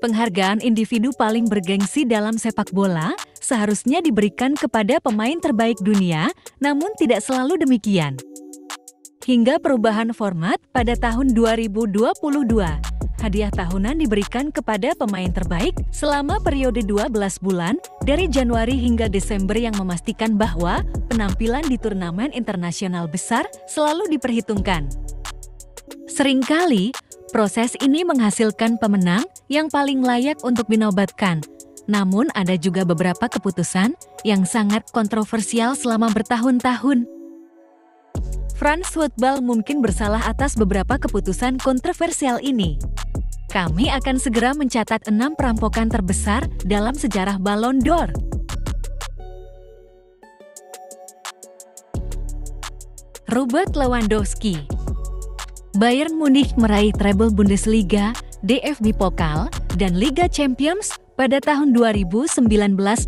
Penghargaan individu paling bergengsi dalam sepak bola seharusnya diberikan kepada pemain terbaik dunia, namun tidak selalu demikian. Hingga perubahan format pada tahun 2022, hadiah tahunan diberikan kepada pemain terbaik selama periode 12 bulan dari Januari hingga Desember yang memastikan bahwa penampilan di turnamen internasional besar selalu diperhitungkan. Seringkali, proses ini menghasilkan pemenang yang paling layak untuk dinobatkan. Namun ada juga beberapa keputusan yang sangat kontroversial selama bertahun-tahun. France Football mungkin bersalah atas beberapa keputusan kontroversial ini. Kami akan segera mencatat 6 perampokan terbesar dalam sejarah Ballon d'Or. Robert Lewandowski. Bayern Munich meraih treble Bundesliga, DFB Pokal, dan Liga Champions pada tahun 2019-20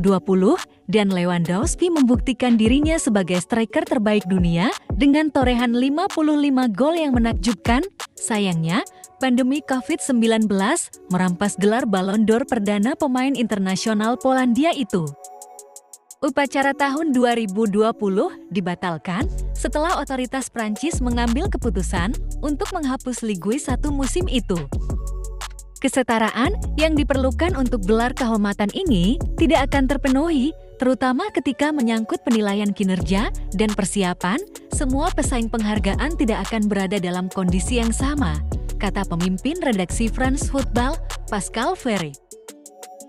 dan Lewandowski membuktikan dirinya sebagai striker terbaik dunia dengan torehan 55 gol yang menakjubkan. Sayangnya, pandemi COVID-19 merampas gelar Ballon d'Or perdana pemain internasional Polandia itu. Upacara tahun 2020 dibatalkan setelah otoritas Prancis mengambil keputusan untuk menghapus Ligue 1 musim itu. Kesetaraan yang diperlukan untuk gelar kehormatan ini tidak akan terpenuhi, terutama ketika menyangkut penilaian kinerja dan persiapan. Semua pesaing penghargaan tidak akan berada dalam kondisi yang sama, kata pemimpin redaksi France Football, Pascal Ferry.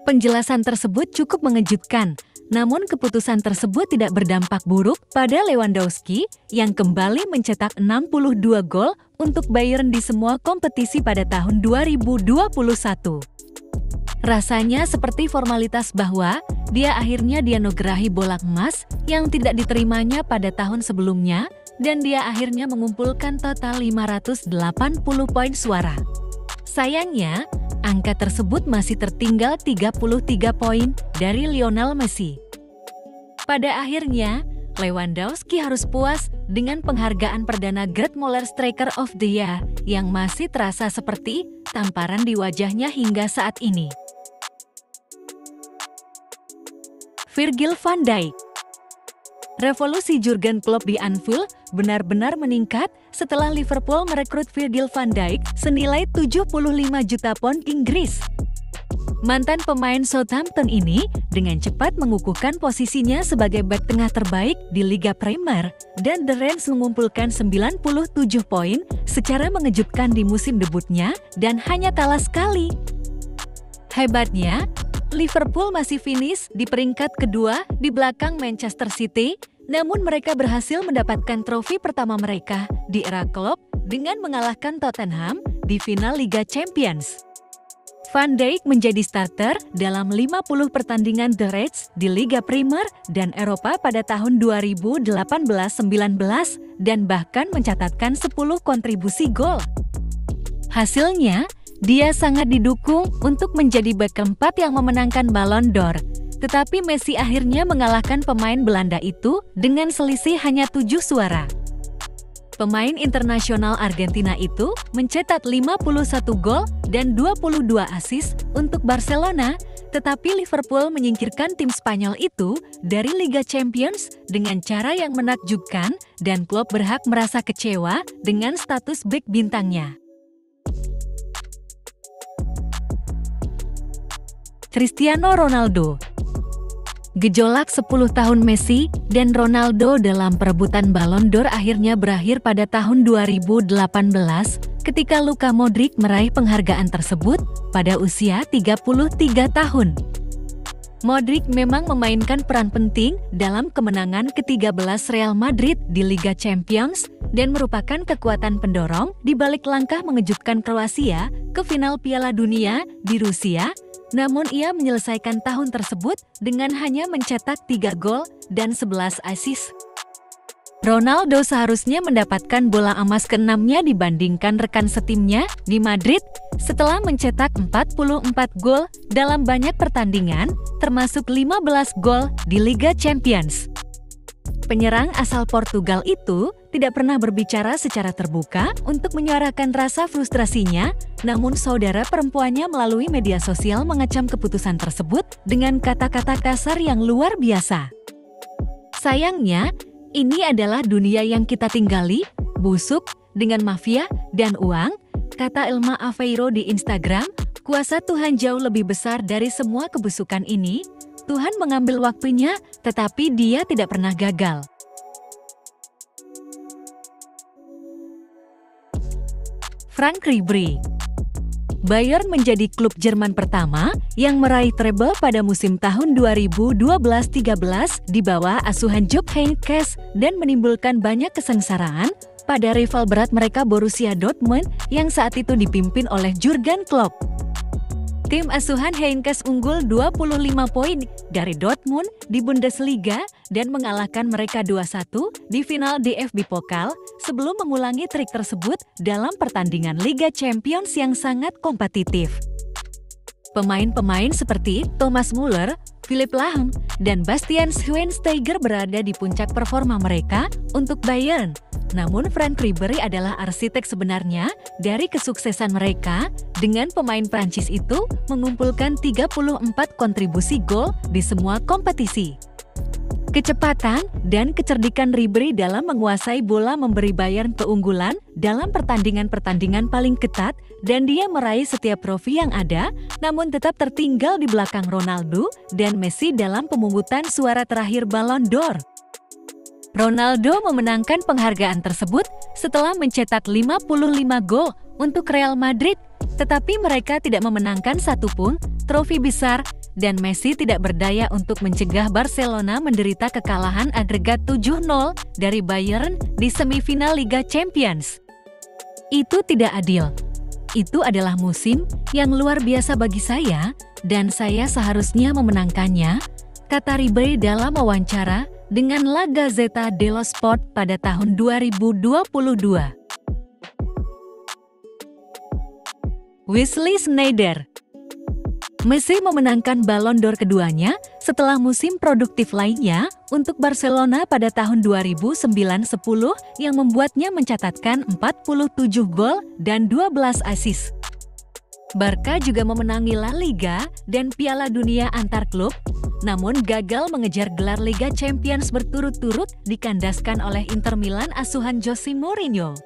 Penjelasan tersebut cukup mengejutkan, namun keputusan tersebut tidak berdampak buruk pada Lewandowski yang kembali mencetak 62 gol untuk Bayern di semua kompetisi pada tahun 2021. Rasanya seperti formalitas bahwa dia akhirnya dianugerahi bola emas yang tidak diterimanya pada tahun sebelumnya dan dia akhirnya mengumpulkan total 580 poin suara. Sayangnya, angka tersebut masih tertinggal 33 poin dari Lionel Messi. Pada akhirnya, Lewandowski harus puas dengan penghargaan perdana Gerd Müller Striker of the Year yang masih terasa seperti tamparan di wajahnya hingga saat ini. Virgil van Dijk. Revolusi Jurgen Klopp di Anfield benar-benar meningkat setelah Liverpool merekrut Virgil van Dijk senilai 75 juta pound Inggris. Mantan pemain Southampton ini dengan cepat mengukuhkan posisinya sebagai bek tengah terbaik di Liga Premier dan The Reds mengumpulkan 97 poin secara mengejutkan di musim debutnya dan hanya kalah sekali. Hebatnya, Liverpool masih finish di peringkat kedua di belakang Manchester City, namun mereka berhasil mendapatkan trofi pertama mereka di era Klopp dengan mengalahkan Tottenham di final Liga Champions. Van Dijk menjadi starter dalam 50 pertandingan The Reds di Liga Premier dan Eropa pada tahun 2018-19 dan bahkan mencatatkan 10 kontribusi gol. Hasilnya, dia sangat didukung untuk menjadi bek keempat yang memenangkan Ballon d'Or. Tetapi Messi akhirnya mengalahkan pemain Belanda itu dengan selisih hanya 7 suara. Pemain internasional Argentina itu mencetak 51 gol dan 22 assist untuk Barcelona, tetapi Liverpool menyingkirkan tim Spanyol itu dari Liga Champions dengan cara yang menakjubkan dan Klopp berhak merasa kecewa dengan status bek bintangnya. Cristiano Ronaldo. Gejolak 10 tahun Messi dan Ronaldo dalam perebutan Ballon d'Or akhirnya berakhir pada tahun 2018 ketika Luka Modric meraih penghargaan tersebut pada usia 33 tahun. Modric memang memainkan peran penting dalam kemenangan ke-13 Real Madrid di Liga Champions dan merupakan kekuatan pendorong di balik langkah mengejutkan Kroasia ke final Piala Dunia di Rusia. Namun ia menyelesaikan tahun tersebut dengan hanya mencetak 3 gol dan 11 assist. Ronaldo seharusnya mendapatkan bola emas ke-6-nya dibandingkan rekan setimnya di Madrid setelah mencetak 44 gol dalam banyak pertandingan, termasuk 15 gol di Liga Champions. Penyerang asal Portugal itu tidak pernah berbicara secara terbuka untuk menyuarakan rasa frustrasinya, namun saudara perempuannya melalui media sosial mengecam keputusan tersebut dengan kata-kata kasar yang luar biasa. Sayangnya, ini adalah dunia yang kita tinggali, busuk, dengan mafia dan uang, kata Elma Aveiro di Instagram. Kuasa Tuhan jauh lebih besar dari semua kebusukan ini. Tuhan mengambil waktunya, tetapi Dia tidak pernah gagal. Frank Ribery. Bayern menjadi klub Jerman pertama yang meraih treble pada musim tahun 2012-13 di bawah asuhan Jupp Heynckes dan menimbulkan banyak kesengsaraan pada rival berat mereka Borussia Dortmund yang saat itu dipimpin oleh Jurgen Klopp. Tim asuhan Heynckes unggul 25 poin dari Dortmund di Bundesliga dan mengalahkan mereka 2-1 di final DFB Pokal sebelum mengulangi trik tersebut dalam pertandingan Liga Champions yang sangat kompetitif. Pemain-pemain seperti Thomas Müller, Philipp Lahm, dan Bastian Schweinsteiger berada di puncak performa mereka untuk Bayern. Namun Frank Ribery adalah arsitek sebenarnya dari kesuksesan mereka dengan pemain Prancis itu mengumpulkan 34 kontribusi gol di semua kompetisi. Kecepatan dan kecerdikan Ribery dalam menguasai bola memberi Bayern keunggulan dalam pertandingan-pertandingan paling ketat dan dia meraih setiap trofi yang ada, namun tetap tertinggal di belakang Ronaldo dan Messi dalam pemungutan suara terakhir Ballon d'Or. Ronaldo memenangkan penghargaan tersebut setelah mencetak 55 gol untuk Real Madrid, tetapi mereka tidak memenangkan satupun trofi besar dan Messi tidak berdaya untuk mencegah Barcelona menderita kekalahan agregat 7-0 dari Bayern di semifinal Liga Champions. Itu tidak adil. Itu adalah musim yang luar biasa bagi saya dan saya seharusnya memenangkannya, kata Ribery dalam wawancara dengan La Gazzetta dello Sport pada tahun 2022. Wesley Sneijder. Messi memenangkan Ballon d'Or keduanya setelah musim produktif lainnya untuk Barcelona pada tahun 2009-10 yang membuatnya mencatatkan 47 gol dan 12 assist. Barca juga memenangi La Liga dan Piala Dunia antar klub, namun gagal mengejar gelar Liga Champions berturut-turut dikandaskan oleh Inter Milan asuhan Jose Mourinho.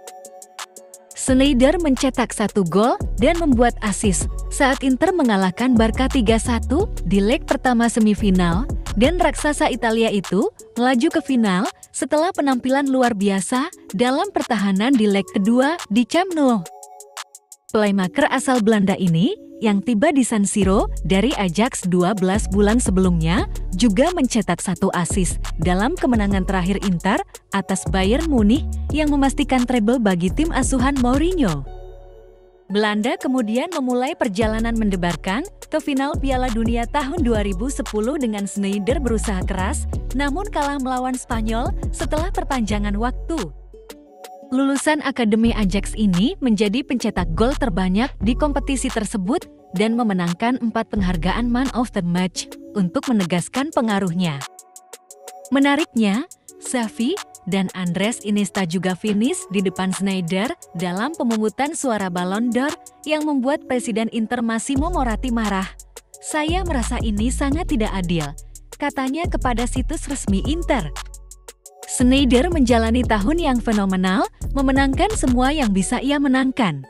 Sneijder mencetak 1 gol dan membuat assist saat Inter mengalahkan Barca 3-1 di leg pertama semifinal dan raksasa Italia itu melaju ke final setelah penampilan luar biasa dalam pertahanan di leg kedua di Camp Nou. Playmaker asal Belanda ini yang tiba di San Siro dari Ajax 12 bulan sebelumnya juga mencetak 1 assist dalam kemenangan terakhir Inter atas Bayern Munich yang memastikan treble bagi tim asuhan Mourinho. Belanda kemudian memulai perjalanan mendebarkan ke final Piala Dunia tahun 2010 dengan Sneijder berusaha keras namun kalah melawan Spanyol setelah perpanjangan waktu. Lulusan Akademi Ajax ini menjadi pencetak gol terbanyak di kompetisi tersebut dan memenangkan 4 penghargaan Man of the Match untuk menegaskan pengaruhnya. Menariknya, Xavi dan Andres Iniesta juga finish di depan Sneijder dalam pemungutan suara Ballon d'Or yang membuat Presiden Inter Massimo Moratti marah. "Saya merasa ini sangat tidak adil," katanya kepada situs resmi Inter. Sneijder menjalani tahun yang fenomenal, memenangkan semua yang bisa ia menangkan.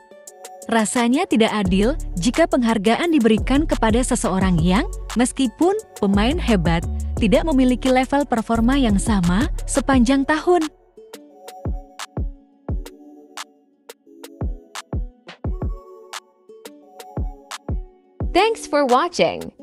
Rasanya tidak adil jika penghargaan diberikan kepada seseorang yang, meskipun pemain hebat, tidak memiliki level performa yang sama sepanjang tahun. Thanks for watching.